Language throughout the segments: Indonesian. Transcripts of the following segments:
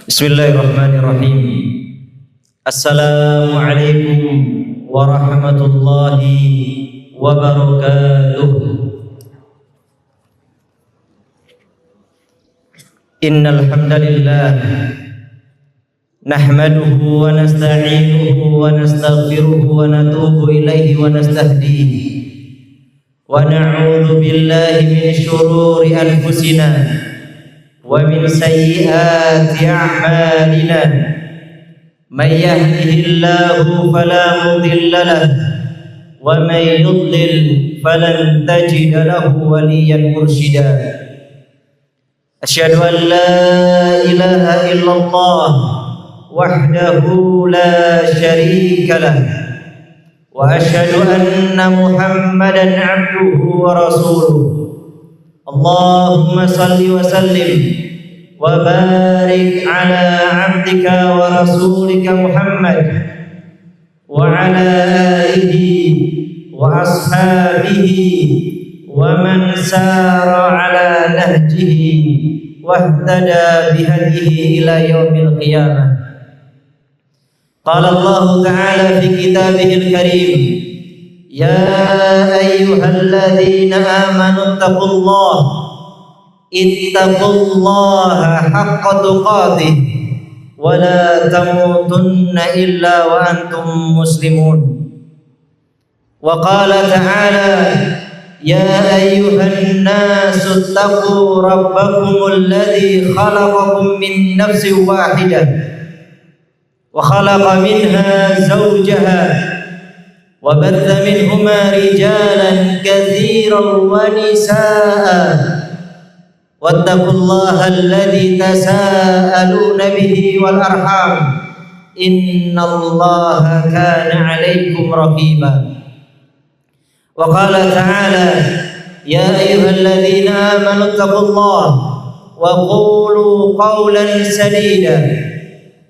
Bismillahirrahmanirrahim. Assalamualaikum warahmatullahi wabarakatuh. Innal hamdalillah nahmaduhu wa nasta'inuhu wa nastaghfiruhu wa natubu ilaihi wa nastahdihi wa na'udzu billahi min syururi anfusina wa min sayyiati a'malina. Man yahdihillahu fala mudilla lahu wa man yudlil falan tajida lahu waliyan mursyida. Asyhadu an la ilaha illallah wahdahu la syarika lah wa asyhadu anna Muhammadan 'abduhu wa rasuluh. Allahumma salli wa sallim wa barik ala 'abdika wa rasulika Muhammad wa ala alihi wa ashabihi wa man sara ala nahjihi wa ihtada bihadihi ila yaumil qiyamah. Qala Allah ta'ala fi kitabihil karim, ya ayyuhalladzina amanu ittaqullaha haqqa tuqatih wa la tamutunna illa wa antum muslimun. Wa qala ta'ala, ya ayyuhan nasu ittaqu rabbakumul ladzi khalaqakum min nafsin wahidah wa khalaqa minha zawjaha wa batha minhuma rijalan katsiran wa nisaa wattaqullaha alladzi tasaaluna bihi wal arham innallaha kana 'alaikum raqiba. Wa qala ta'ala, ya ayyuhalladzina amanu taqullaha wa qulu qawlan sadida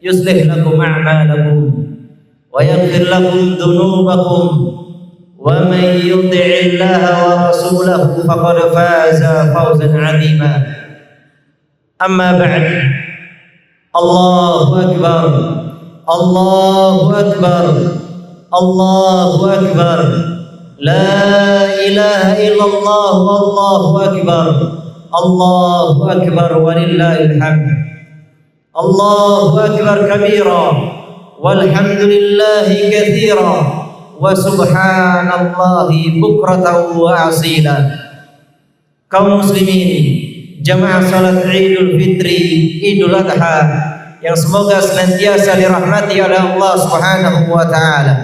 yuslih lakum a'malakum wa yaghfir lakum dhunubakum wa man yuti'illaha wa rasulahu faqad faza fawzan 'azima. Amma ba'd. Allahu akbar, Allahu akbar, Allahu akbar. La ilaha illallah wallahu akbar, Allahu akbar walillahil hamd. Allahu akbar kabira walhamdulillahi katsira wa subhanallahi bukratan wa asila. Kaum muslimin, jamaah salat Idul Fitri, Idul Adha yang semoga senantiasa dirahmati oleh Allah Subhanahu wa taala.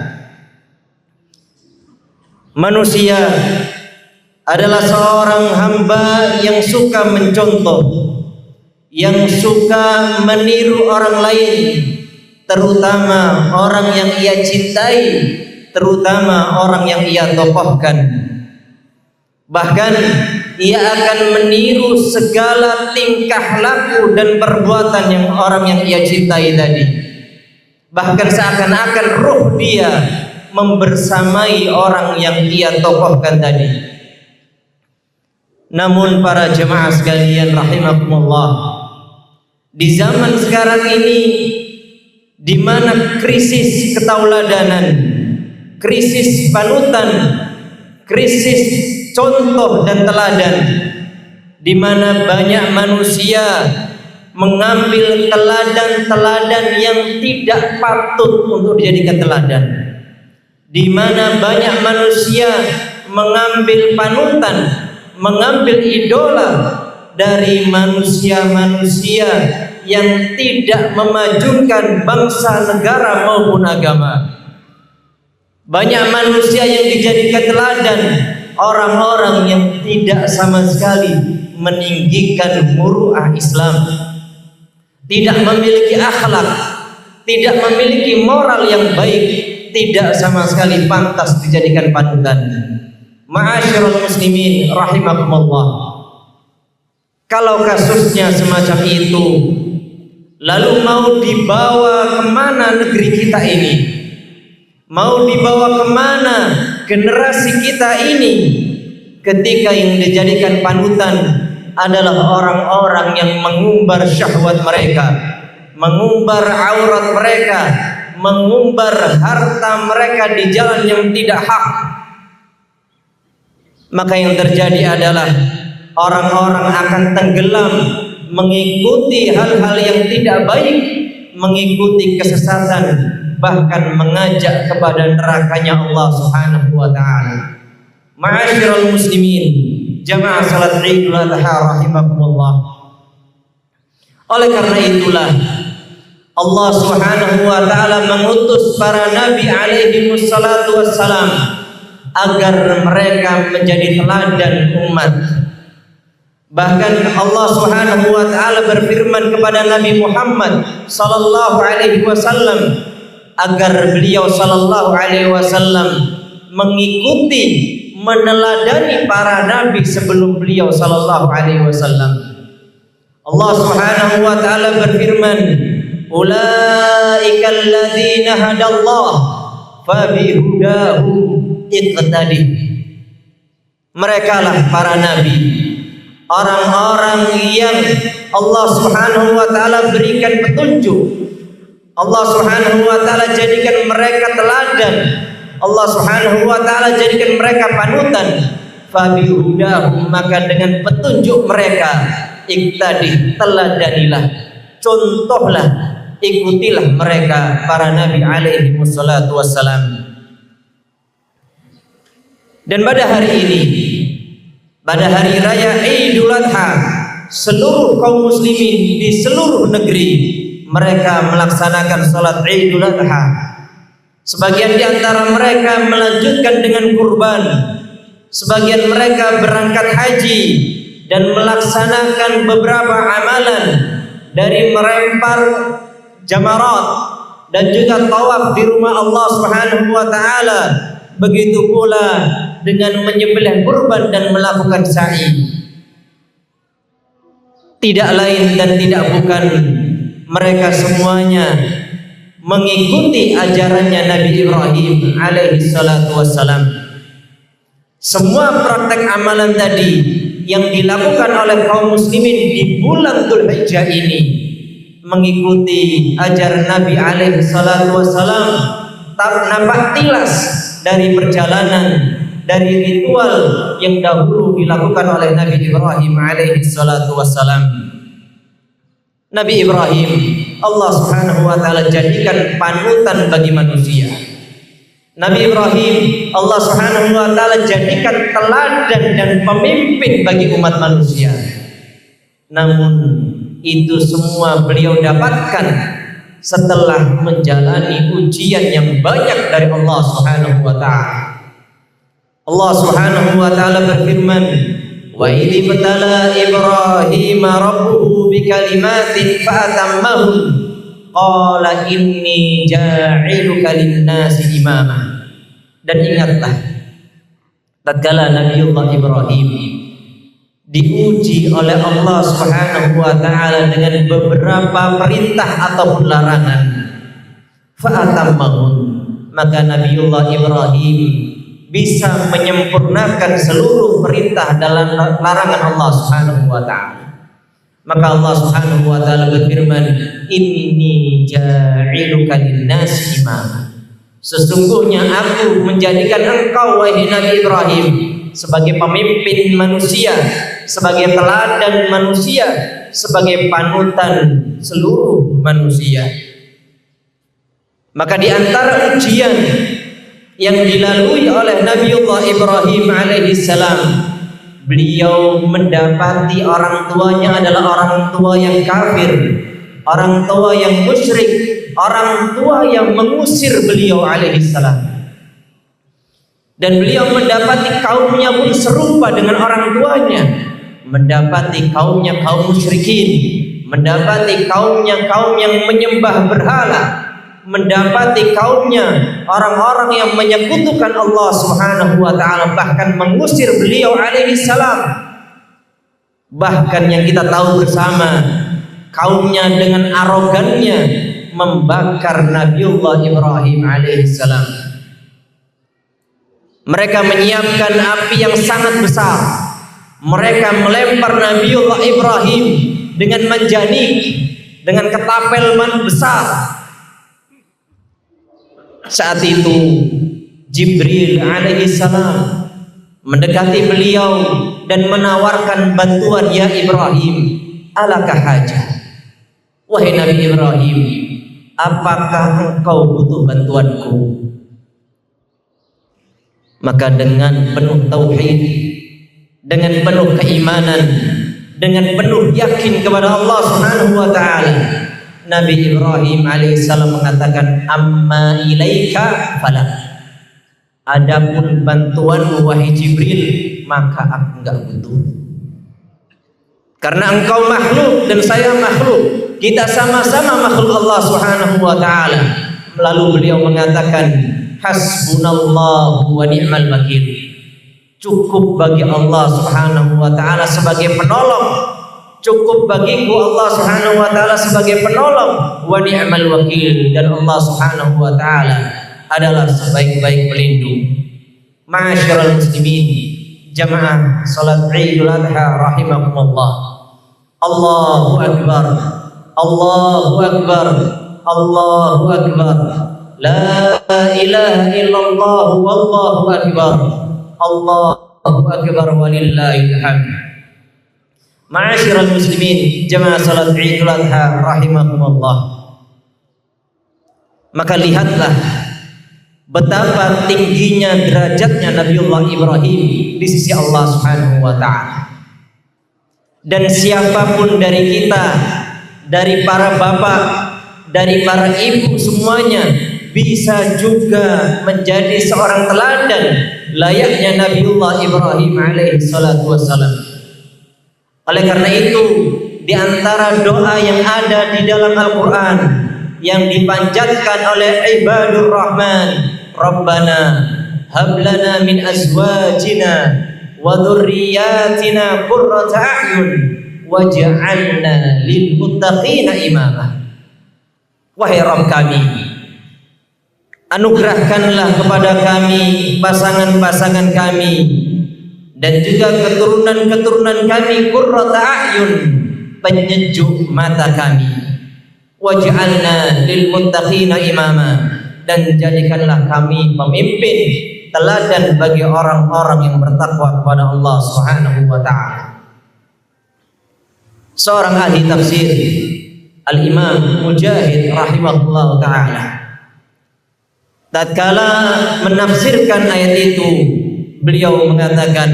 Manusia adalah seorang hamba yang suka mencontoh, yang suka meniru orang lain, terutama orang yang ia cintai, terutama orang yang ia tokohkan. Bahkan ia akan meniru segala tingkah laku dan perbuatan yang orang yang ia cintai tadi. Bahkan seakan-akan ruh dia membersamai orang yang ia tokohkan tadi. Namun para jemaah sekalian rahimakumullah, di zaman sekarang ini di mana krisis ketauladanan, krisis panutan, krisis contoh dan teladan, di mana banyak manusia mengambil teladan-teladan yang tidak patut untuk dijadikan teladan, di mana banyak manusia mengambil panutan, mengambil idola dari manusia-manusia yang tidak memajukan bangsa, negara maupun agama. Banyak manusia yang dijadikan teladan, orang-orang yang tidak sama sekali meninggikan muruah Islam, tidak memiliki akhlak, tidak memiliki moral yang baik, tidak sama sekali pantas dijadikan panutan. Ma'asyiral muslimin rahimakumullah. Kalau kasusnya semacam itu, lalu mau dibawa kemana negeri kita ini? Mau dibawa kemana generasi kita ini? Ketika yang dijadikan panutan adalah orang-orang yang mengumbar syahwat mereka, mengumbar aurat mereka, mengumbar harta mereka di jalan yang tidak hak, maka yang terjadi adalah orang-orang akan tenggelam mengikuti hal-hal yang tidak baik, mengikuti kesesatan, bahkan mengajak kepada nerakanya Allah Subhanahu wa taala. Ma'asyiral muslimin, jamaah salat Idul Adha rahimakumullah. Oleh karena itulah Allah Subhanahu wa taala mengutus para nabi alaihi wassalatu wassalam agar mereka menjadi teladan umat. Bahkan Allah Subhanahu wa taala berfirman kepada Nabi Muhammad sallallahu alaihi wasallam agar beliau sallallahu alaihi wasallam mengikuti, meneladani para nabi sebelum beliau sallallahu alaihi wasallam. Allah Subhanahu wa taala berfirman, "Ulaikal ladzina hadallah fabihudahu iqtadi." Merekalah para nabi, orang-orang yang Allah Subhanahu wa taala berikan petunjuk. Allah Subhanahu wa taala jadikan mereka teladan. Allah Subhanahu wa taala jadikan mereka panutan. Fabihudahum, maka dengan petunjuk mereka iqtadi, teladanilah, contohlah, ikutilah mereka para nabi alaihi wassalatu wassalam. Dan pada hari ini, pada hari raya Idul Adha, seluruh kaum muslimin di seluruh negeri mereka melaksanakan salat Idul Adha. Sebagian di antara mereka melanjutkan dengan kurban, sebagian mereka berangkat haji dan melaksanakan beberapa amalan dari melempar jamarat dan juga tawaf di rumah Allah Subhanahu wa taala. Begitu pula dengan menyembelih kurban dan melakukan sa'i. Tidak lain dan tidak bukan, mereka semuanya mengikuti ajarannya Nabi Ibrahim alaihi salatu wassalam. Semua praktek amalan tadi yang dilakukan oleh kaum muslimin di bulan Dzulhijjah ini mengikuti ajaran Nabi alaihi salatu wassalam, tak nampak tilas dari perjalanan, dari ritual yang dahulu dilakukan oleh Nabi Ibrahim alaihi salatu wassalam. Nabi Ibrahim Allah Subhanahu wa taala jadikan panutan bagi manusia. Nabi Ibrahim Allah Subhanahu wa taala jadikan teladan dan pemimpin bagi umat manusia. Namun itu semua beliau dapatkan setelah menjalani ujian yang banyak dari Allah Subhanahu wa taala. Allah Subhanahu wa taala berfirman, "Wa idh ibtala Ibrahim rabbuhu bikalimatin fa'atammahun qala inni ja'iluka lin-nasi imama." Dan ingatlah tatkala Nabiullah Ibrahim diuji oleh Allah Subhanahu wa taala dengan beberapa perintah ataupun larangan. Fa'atammahun, maka Nabiullah Ibrahim bisa menyempurnakan seluruh perintah dalam larangan Allah Subhanahu wa taala. Maka Allah Subhanahu wa taala berfirman, "Inni ja'iluka lin-nasi imama." Sesungguhnya aku menjadikan engkau wahai Nabi Ibrahim sebagai pemimpin manusia, sebagai teladan manusia, sebagai panutan seluruh manusia. Maka di antara ujian yang dilalui oleh Nabiullah Ibrahim alaihi salam, beliau mendapati orang tuanya adalah orang tua yang kafir, orang tua yang musyrik, orang tua yang mengusir beliau alaihi salam. Dan beliau mendapati kaumnya pun serupa dengan orang tuanya, mendapati kaumnya kaum musyrikin, mendapati kaumnya kaum yang menyembah berhala, mendapati kaumnya orang-orang yang menyekutukan Allah Subhanahu wa taala, bahkan mengusir beliau alaihi salam. Bahkan yang kita tahu bersama, kaumnya dengan arogannya membakar Nabiullah Ibrahim alaihi salam. Mereka menyiapkan api yang sangat besar. Mereka melempar Nabiullah Ibrahim dengan manjanik, dengan ketapelman besar. Saat itu Jibril alaihi salam mendekati beliau dan menawarkan bantuan. Ya Ibrahim, alaka hajah? Wahai Nabi Ibrahim, apakah engkau butuh bantuanku? Maka dengan penuh tauhid, dengan penuh keimanan, dengan penuh yakin kepada Allah Subhanahu wa taala, Nabi Ibrahim alaihissalam mengatakan, amma ilaika fala. Adapun bantuanmu wahai Jibril, maka aku enggak butuh. Karena engkau makhluk dan saya makhluk, kita sama-sama makhluk Allah Subhanahu wa taala. Lalu beliau mengatakan, hasbunallahu wa ni'mal wakil. Cukup bagi Allah Subhanahu wa taala sebagai penolong. Cukup bagiku Allah Subhanahu wa taala sebagai penolong, wa ni'mal wakil, dan Allah Subhanahu wa taala adalah sebaik-baik pelindung. Ma'asyiral muslimin, jamaah salat Idul Adha rahimakumullah. Allahu akbar. Allahu akbar. Allahu akbar. La ilaha illallah wallahu akbar. Allahu akbar walillahil hamd. Ma'asyiral muslimin, jamaah salat Idul Adha rahimakumullah. Maka lihatlah betapa tingginya derajatnya Nabiullah Ibrahim di sisi Allah Subhanahu wa taala. Dan siapapun dari kita, dari para bapak, dari para ibu, semuanya bisa juga menjadi seorang teladan layaknya Nabiullah Ibrahim alaihi salatu wassalam. Oleh karena itu, di antara doa yang ada di dalam Al-Quran yang dipanjatkan oleh ibadur Rahman, Rabbana hablana min azwajina wa dhurriyyatina qurrata a'yun waj'alna lil muttaqina imama. Wahai Rabb kami, anugerahkanlah kepada kami pasangan-pasangan kami dan juga keturunan-keturunan kami qurrata a'yun, penyejuk mata kami. Waj'alna lil muttaqina imama, dan jadikanlah kami pemimpin teladan bagi orang-orang yang bertakwa kepada Allah Subhanahu wa taala. Seorang ahli tafsir, Al-Imam Mujahid rahimahullah taala, tatkala menafsirkan ayat itu, beliau mengatakan,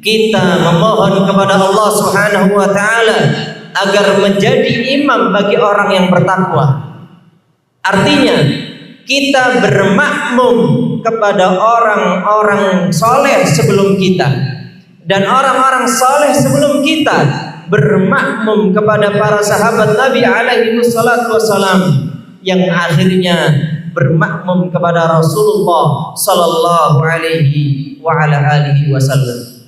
kita memohon kepada Allah Subhanahu wa taala agar menjadi imam bagi orang yang bertakwa. Artinya, kita bermakmum kepada orang-orang soleh sebelum kita, dan orang-orang soleh sebelum kita bermakmum kepada para sahabat Nabi alaihi salatu wassalam, yang akhirnya bermakmum kepada Rasulullah sallallahu alaihi wa ala alihi wasallam.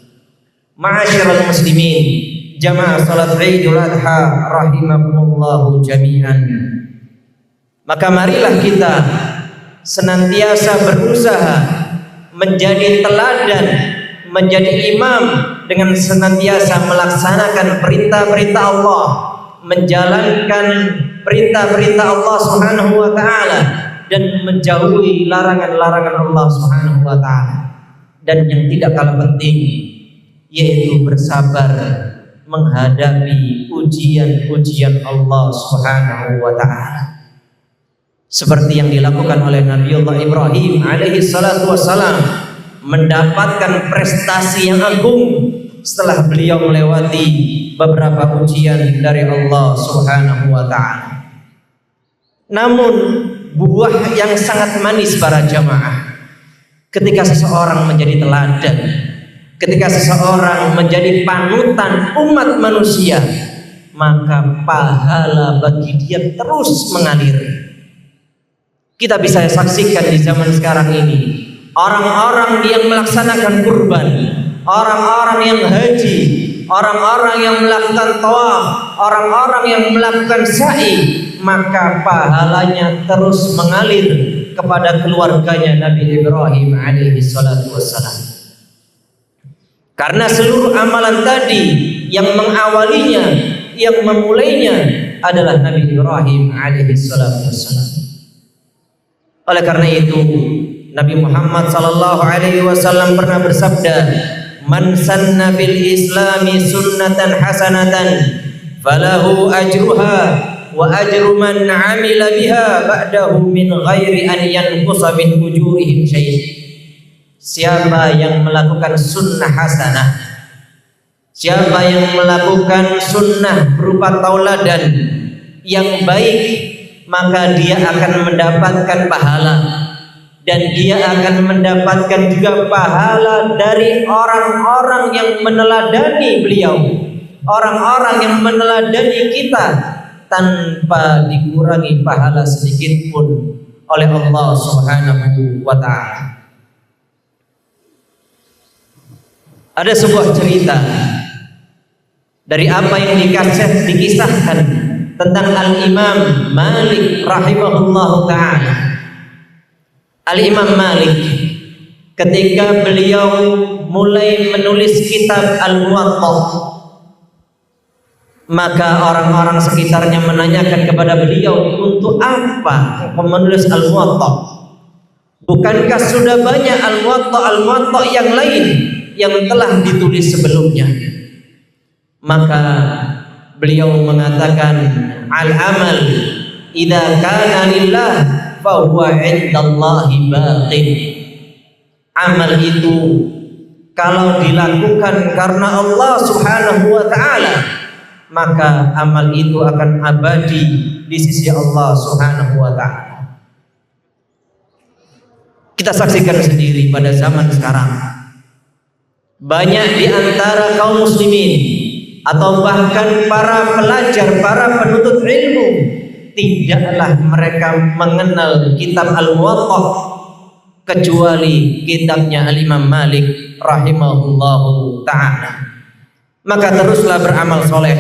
Ma'asyiral muslimin, jamaah salat Idul Adha rahimakumullah jami'an. Maka marilah kita senantiasa berusaha menjadi teladan, menjadi imam dengan senantiasa melaksanakan perintah-perintah Allah, menjalankan perintah-perintah Allah Subhanahu wa taala, dan menjauhi larangan-larangan Allah Subhanahu wa taala. Dan yang tidak kalah penting, yaitu bersabar menghadapi ujian-ujian Allah Subhanahu wa taala. Seperti yang dilakukan oleh Nabiullah Ibrahim alaihi salatu wassalam, mendapatkan prestasi yang agung setelah beliau melewati beberapa ujian dari Allah Subhanahu wa taala. Namun buah yang sangat manis para jamaah ketika seseorang menjadi teladan, ketika seseorang menjadi panutan umat manusia, maka pahala bagi dia terus mengalir. Kita bisa saksikan di zaman sekarang ini, orang-orang yang melaksanakan kurban, orang-orang yang haji, orang-orang yang melakukan tawaf, orang-orang yang melakukan sa'i, maka pahalanya terus mengalir kepada keluarganya Nabi Ibrahim alaihi salatu wassalam. Karena seluruh amalan tadi yang mengawalinya, yang memulainya adalah Nabi Ibrahim alaihi salatu wassalam. Oleh karena itu Nabi Muhammad sallallahu alaihi wasallam pernah bersabda, "Man sanna fil islami sunnatan hasanatan falahu ajruha wa ajru man 'amila biha ba'dahu min ghairi an yanqusa min ujurihim syai'." Siapa yang melakukan sunnah hasanah, siapa yang melakukan sunnah berupa tauladan yang baik, maka dia akan mendapatkan pahala, dan dia akan mendapatkan juga pahala dari orang-orang yang meneladani beliau, orang-orang yang meneladani kita, tanpa dikurangi pahala sedikit pun oleh Allah Subhanahu wa ta'ala. Ada sebuah cerita dari apa yang dikisahkan tentang Al-Imam Malik rahimahullahu ta'ala. Al-Imam Malik ketika beliau mulai menulis kitab Al-Muwatta, maka orang-orang sekitarnya menanyakan kepada beliau, untuk apa menulis Al-Muwatta? Bukankah sudah banyak Al-Muwatta yang lain yang telah ditulis sebelumnya? Maka beliau mengatakan, al-amal idza kana lillah fa huwa 'indallahi baqin. Amal itu kalau dilakukan karena Allah Subhanahu wa ta'ala, maka amal itu akan abadi di sisi Allah Subhanahu wa ta'ala. Kita saksikan sendiri pada zaman sekarang, banyak di antara kaum muslimin atau bahkan para pelajar, para penuntut ilmu, tidaklah mereka mengenal kitab Al-Muwatta kecuali kitabnya Al-Imam Malik rahimahullahu ta'ala. Maka teruslah beramal soleh,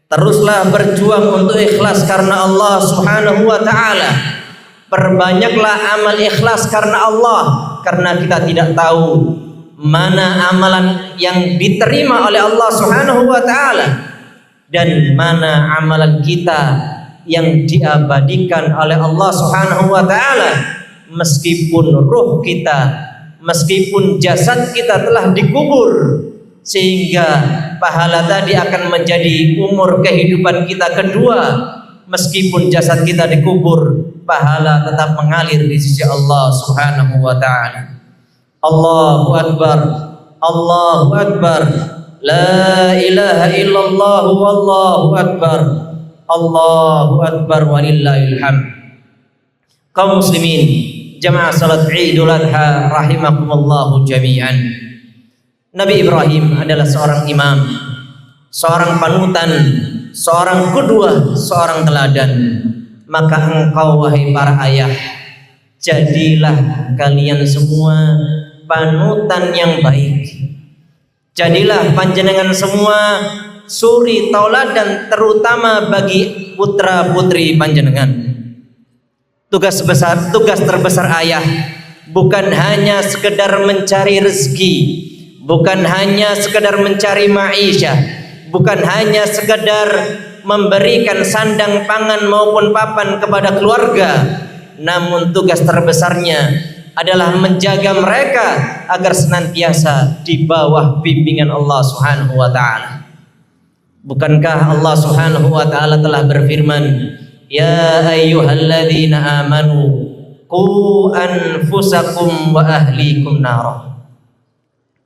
teruslah berjuang untuk ikhlas karena Allah Subhanahu wa ta'ala. Perbanyaklah amal ikhlas karena Allah, karena kita tidak tahu mana amalan yang diterima oleh Allah Subhanahu wa ta'ala dan mana amalan kita yang diabadikan oleh Allah Subhanahu wa ta'ala. Meskipun ruh kita, meskipun jasad kita telah dikubur, sehingga pahala tadi akan menjadi umur kehidupan kita kedua, meskipun jasad kita dikubur, pahala tetap mengalir di sisi Allah Subhanahu wa ta'ala. Allahu Akbar, Allahu Akbar, la ilaha illallah, wallahu Akbar, Allahu Akbar, walillahil hamd. Kaum muslimin, jamaah salat Idul Adha rahimakumullahu jami'an. Nabi Ibrahim adalah seorang imam, seorang panutan, seorang qudwah, seorang teladan. Maka engkau wahai para ayah, jadilah kalian semua panutan yang baik. Jadilah panjenengan semua suri tauladan, terutama bagi putra putri panjenengan. Tugas terbesar ayah bukan hanya sekedar mencari rezeki, bukan hanya sekedar mencari ma'isyah, bukan hanya sekedar memberikan sandang pangan maupun papan kepada keluarga, namun tugas terbesarnya adalah menjaga mereka agar senantiasa di bawah bimbingan Allah Subhanahu wa ta'ala. Bukankah Allah Subhanahu wa ta'ala telah berfirman, ya ayyuhalladzina amanu qu anfusakum wa ahlikum nara.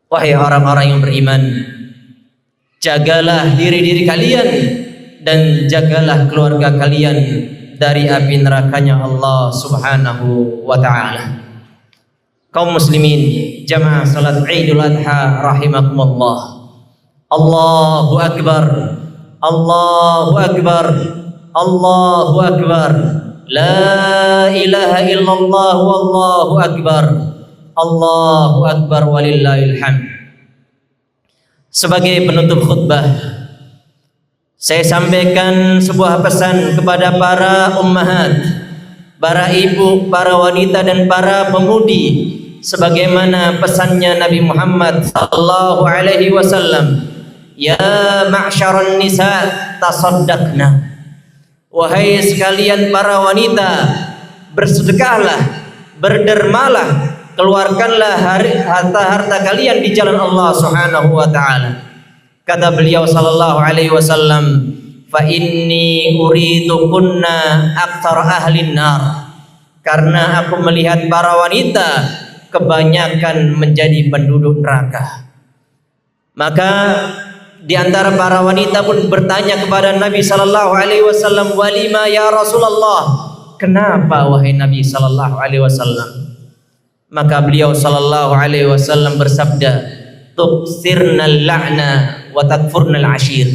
Wahai orang-orang yang beriman, jagalah diri-diri kalian dan jagalah keluarga kalian dari api nerakanya Allah Subhanahu wa ta'ala. Kaum muslimin, jamaah salat Idul Adha rahimakumullah. Allahu Akbar, Allahu Akbar, Allahu Akbar, la ilaha illallah, wallahu Akbar, Allahu Akbar, walillahil hamd. Sebagai penutup khutbah, saya sampaikan sebuah pesan kepada para ummahat, para ibu, para wanita dan para pemudi, sebagaimana pesannya Nabi Muhammad sallallahu alaihi wasallam Ya ma'syaran nisa tasaddaqna. Wahai sekalian para wanita, bersedekahlah, berdermalah, keluarkanlah harta-harta kalian di jalan Allah Subhanahu wa taala. Kata beliau sallallahu alaihi wasallam, fa inni uridu kunna aktsar ahlin nar. Karena aku melihat para wanita kebanyakan menjadi penduduk neraka. Maka di antara para wanita pun bertanya kepada Nabi sallallahu alaihi wasallam, "Walima ya Rasulullah?" Kenapa wahai Nabi sallallahu alaihi wasallam? Maka beliau sallallahu alaihi wasallam bersabda, "Tuksirnal la'na wa takfurnal ashir."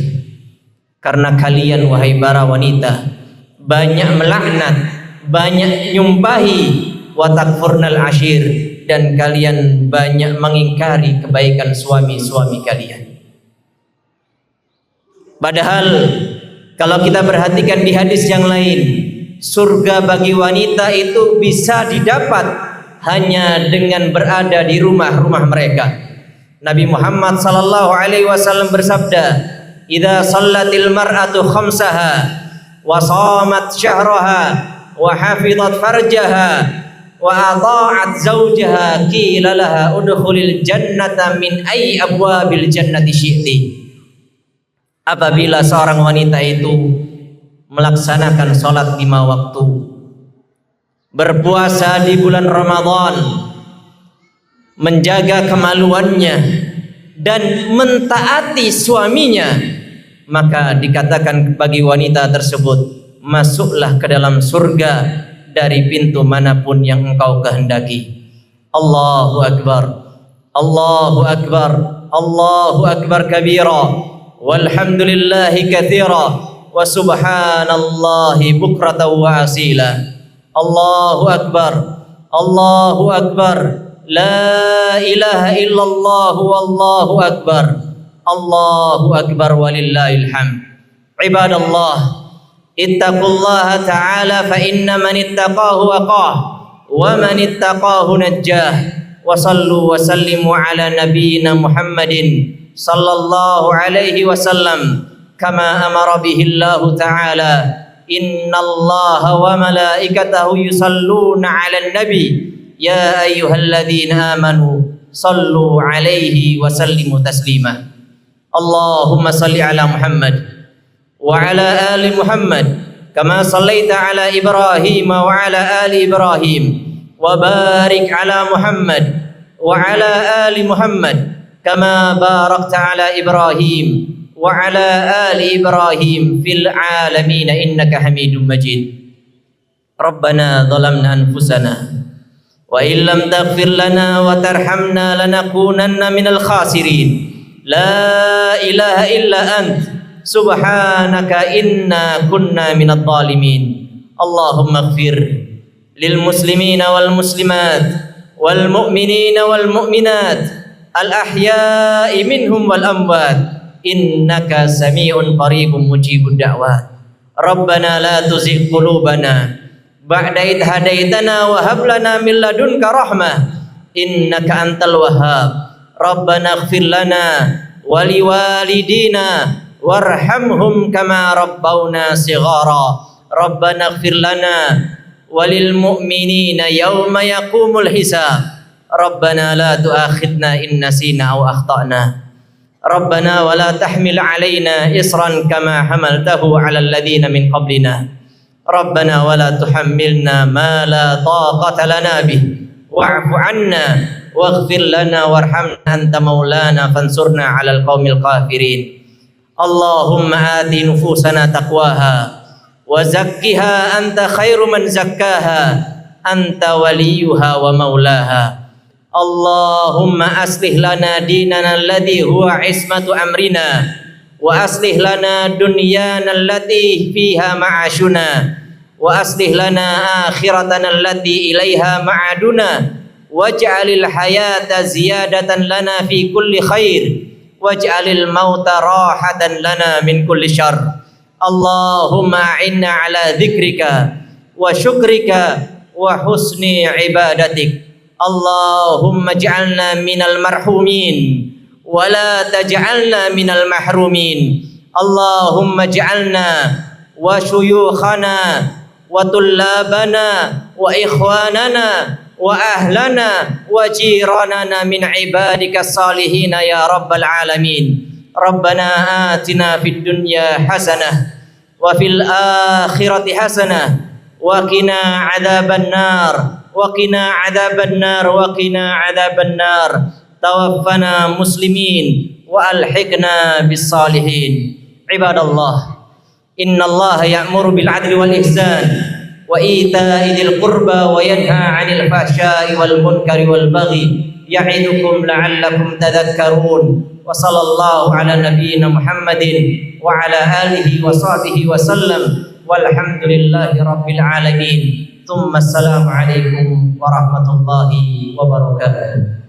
Karena kalian wahai para wanita banyak melaknat, banyak nyumpahi, wa takfurnal ashir, dan kalian banyak mengingkari kebaikan suami-suami kalian. Padahal kalau kita perhatikan di hadis yang lain, surga bagi wanita itu bisa didapat hanya dengan berada di rumah-rumah mereka. Nabi Muhammad sallallahu alaihi wasallam bersabda, "Idza shallatil mar'atu khamsaha wa shamat syahraha wa hafizat farjaha wa ata'at zawjaha qila laha udkhulil jannata min ayyi abwabil jannati syi'ti." Apabila seorang wanita itu melaksanakan sholat 5 waktu, berpuasa di bulan Ramadan, menjaga kemaluannya dan mentaati suaminya, maka dikatakan bagi wanita tersebut, masuklah ke dalam surga dari pintu manapun yang engkau kehendaki. Allahu Akbar, Allahu Akbar, Allahu Akbar kabira, walhamdulillahi katsira, wa subhanallahi bukratan wa asila. Allahu Akbar, Allahu Akbar, la ilaha illallah, wallahu akbar, Allahu Akbar walillahil hamd. Ibadallah, ittaqullaha ta'ala fa inna man ittaqahu waqah wa man ittaqahu najjah. Wa sallu wa sallimu ala nabiyyina Muhammadin sallallahu alaihi wasallam kama amara bihi Allah ta'ala. Innallaha wa malaikatahu yusalluna 'alan nabi ya ayyuhalladzina amanu sallu 'alaihi wa sallimu taslima. Allahumma salli ala Muhammad wa ala ali Muhammad kama sallaita ala Ibrahim wa ala ali Ibrahim wa barik ala Muhammad wa ala ali Muhammad kama barakta ala Ibrahim wa ala ali Ibrahim fil alamin innaka Hamidum Majid. Rabbana zalamna anfusana wa illam taghfir lana wa tarhamna lanakunanna minal khasirin. La ilaha illa ant subhanaka inna kunna minadh dhalimin. Allahumma ighfir lil muslimina wal muslimat wal mu'minina wal mu'minat al ahya'i minhum wal amwat innaka sami'un qaribun mujibud da'wat. Rabbana la tuzigh qulubana ba'da idh hadaitana wa hab lana min ladunka rahmah innaka antal wahhab. Rabbana ighfir lana wa liwalidina warhamhum kama rabbawna shighara. Rabbana ighfir lana walil mu'minina yawma yaqumul hisab. Rabbana la tu'akhidna in nasina aw akhtana. Rabbana wa la tahmil alaina isran kama hamaltahu ala alladhina min qablina. Rabbana wa la tuhammilna ma la taqata lana bih wa'fu 'anna waghfir lana warhamna anta maulana fansurna 'alal qaumil kafirin. Allahumma ati nufusana taqwaha wa zakkiha anta khairu man zakkaha anta waliyuha wa maulaha. Allahumma aslih lana dinana alladhi huwa ismatu amrina wa aslih lana dunyana allati fiha ma'ashuna wa aslih lana akhiratana allati ilaiha ma'aduna waj'alil hayata ziyadatan lana fi kulli khair waj'alil mauta rahatan lana min kulli syarr. Allahumma a'inna ala dzikrika wa syukrika wa husni ibadatik. Allahumma ij'alna minal marhumin ولا تجعلنا من المحرومين اللهم اجعلنا وشيوخنا وطلابنا وإخواننا وأهلنا وجيراننا من عبادك الصالحين يا رب العالمين ربنا آتنا في الدنيا حسنة وفي الآخرة حسنة وقنا عذاب النار وقنا عذاب النار وقنا عذاب النار توفنا مسلمين وألحقنا بالصالحين عباد الله إن الله يأمر بالعدل والإحسان وإيتاء ذي القربى وينهى عن الفحشاء والمنكر والبغي يعظكم لعلكم تذكرون وصلى الله على نبينا محمد وعلى آله وصحبه وسلم والحمد لله رب العالمين ثم السلام عليكم ورحمة الله وبركاته.